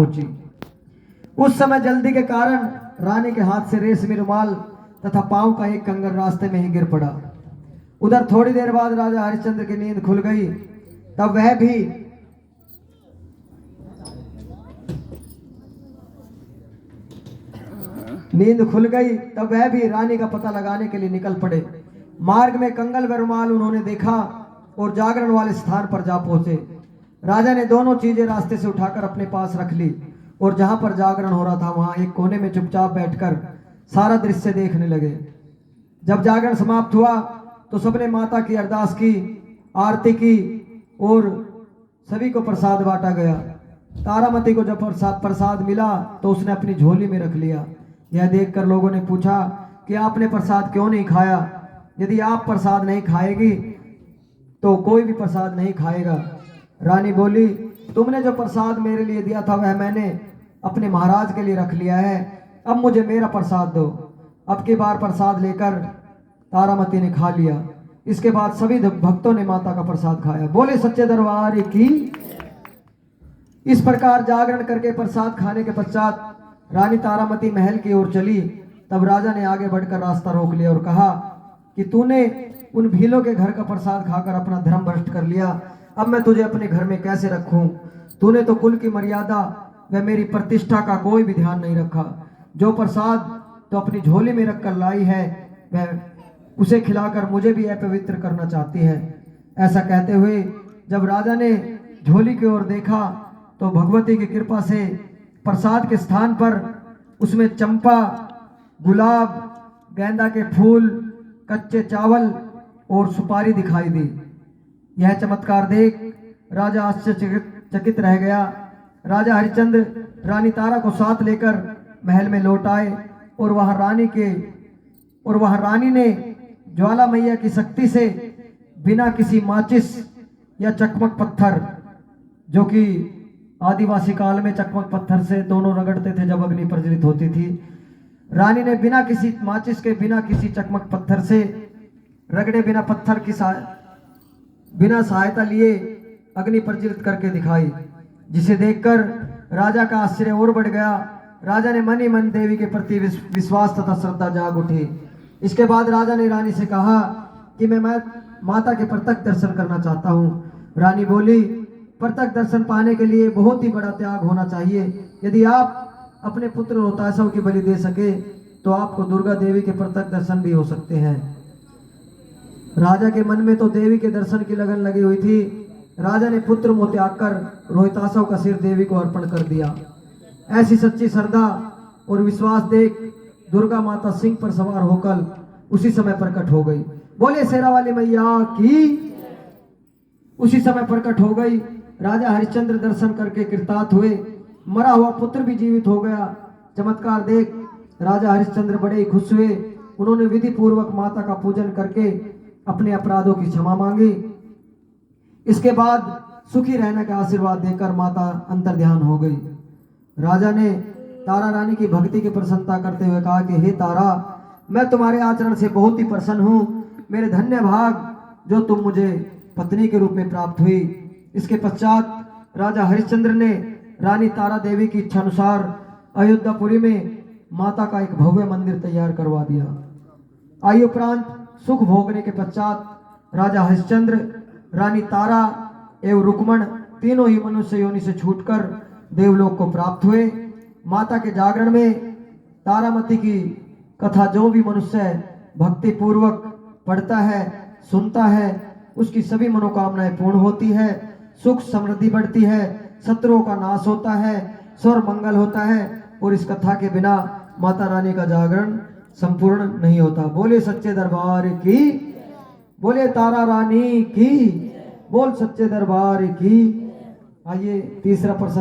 पहुंची। उस समय जल्दी के कारण रानी के हाथ से रेशमी रुमाल तथा पांव का एक कंगन रास्ते में ही गिर पड़ा। उधर थोड़ी देर बाद राजा हरिश्चंद्र की नींद खुल गई। तब वह भी रानी का पता लगाने के लिए निकल पड़े। मार्ग में कंगन व रुमाल उन्होंने देखा और जागरण वाले स्थान पर जा पहुंचे। राजा ने दोनों चीजें रास्ते से उठाकर अपने पास रख ली और जहां पर जागरण हो रहा था वहां एक कोने में चुपचाप बैठकर सारा दृश्य देखने लगे। जब जागरण समाप्त हुआ तो सबने माता की अरदास की, आरती की और सभी को प्रसाद बांटा गया। तारामती को जब प्रसाद मिला तो उसने अपनी झोली में रख लिया। यह देखकर लोगों ने पूछा कि आपने प्रसाद क्यों नहीं खाया? यदि आप प्रसाद नहीं खाएगी तो कोई भी प्रसाद नहीं खाएगा। रानी बोली, तुमने जो प्रसाद मेरे लिए दिया था वह मैंने अपने महाराज के लिए रख लिया है, अब मुझे मेरा प्रसाद दो। अब की बार प्रसाद लेकर तारामती ने खा लिया। इसके बाद सभी भक्तों ने माता का प्रसाद खाया। बोले सच्चे दरबार की। इस प्रकार जागरण करके प्रसाद खाने के पश्चात रानी तारामती महल की ओर चली। तब राजा ने आगे बढ़कर रास्ता रोक लिया और कहा कि तूने उन भीलों के घर का प्रसाद खाकर अपना धर्म भ्रष्ट कर लिया, अब मैं तुझे अपने घर में कैसे रखूं? तूने तो कुल की मर्यादा व मेरी प्रतिष्ठा का कोई भी ध्यान नहीं रखा। जो प्रसाद तो अपनी झोली में रखकर लाई है वह उसे खिलाकर मुझे भी अपवित्र करना चाहती है। ऐसा कहते हुए जब राजा ने झोली की ओर देखा तो भगवती की कृपा से प्रसाद के स्थान पर उसमें चंपा, गुलाब, गेंदा के फूल, कच्चे चावल और सुपारी दिखाई दी। यह चमत्कार देख राजा आश्चर्यचकित रह गया। राजा हरिश्चंद्र रानी तारा को साथ लेकर महल में लौट आए और वहां रानी ने ज्वाला मैया की शक्ति से बिना किसी माचिस या चकमक पत्थर, जो कि आदिवासी काल में चकमक पत्थर से दोनों रगड़ते थे जब अग्नि प्रज्वलित होती थी, रानी ने बिना किसी माचिस के, बिना किसी चकमक पत्थर से रगड़े बिना पत्थर की बिना सहायता लिए अग्नि प्रज्वलित करके दिखाई, जिसे देखकर राजा का आश्चर्य और बढ़ गया। राजा ने मन ही मन देवी के प्रति विश्वास तथा श्रद्धा जाग उठी। इसके बाद राजा ने रानी से कहा कि मैं माता के प्रत्यक्ष दर्शन करना चाहता हूँ। रानी बोली, प्रत्यक्ष दर्शन पाने के लिए बहुत ही बड़ा त्याग होना चाहिए। यदि आप अपने पुत्र रोहतासव की बलि दे सके तो आपको दुर्गा देवी के प्रत्यक्ष दर्शन भी हो सकते हैं। राजा के मन में तो देवी के दर्शन की लगन लगी हुई थी। राजा ने पुत्र मोह त्याग कर रोहितासव का सिर देवी को अर्पण कर दिया। ऐसी सच्ची श्रद्धा और विश्वास देख दुर्गा माता सिंह पर सवार होकर उसी समय प्रकट हो गई। बोले शेरा वाली मैया की। उसी समय प्रकट हो गई। राजा हरिश्चंद्र दर्शन करके कृतार्थ हुए। मरा हुआ पुत्र भी जीवित हो गया। चमत्कार देख राजा हरिश्चंद्र बड़े ही खुश हुए। उन्होंने विधि पूर्वक माता का पूजन करके अपने अपराधों की क्षमा मांगी। इसके बाद सुखी रहने का आशीर्वाद देकर माता अंतर ध्यान हो गई। राजा ने तारा रानी की भक्ति की प्रशंसा करते हुए कहा कि हे तारा, मैं तुम्हारे आचरण से बहुत ही प्रसन्न हूँ। मेरे धन्य भाग जो तुम मुझे पत्नी के रूप में प्राप्त हुई। इसके पश्चात राजा हरिश्चंद्र ने रानी तारा देवी की इच्छा अनुसार अयोध्यापुरी में माता का एक भव्य मंदिर तैयार करवा दिया। आयु उपरांत सुख भोगने के पश्चात राजा हरिश्चंद्र, रानी तारा एवं रुक्मण तीनों ही मनुष्य योनि से छूटकर देवलोक को प्राप्त हुए। माता के जागरण में तारामती की कथा जो भी मनुष्य भक्ति पूर्वक पढ़ता है, सुनता है, उसकी सभी मनोकामनाएं पूर्ण होती है, सुख समृद्धि बढ़ती है, शत्रुओं का नाश होता है, स्वर मंगल होता है और इस कथा के बिना माता रानी का जागरण संपूर्ण नहीं होता। बोले सच्चे दरबार की। बोले तारा रानी की। बोल सच्चे दरबार की। आइए तीसरा प्रश्न।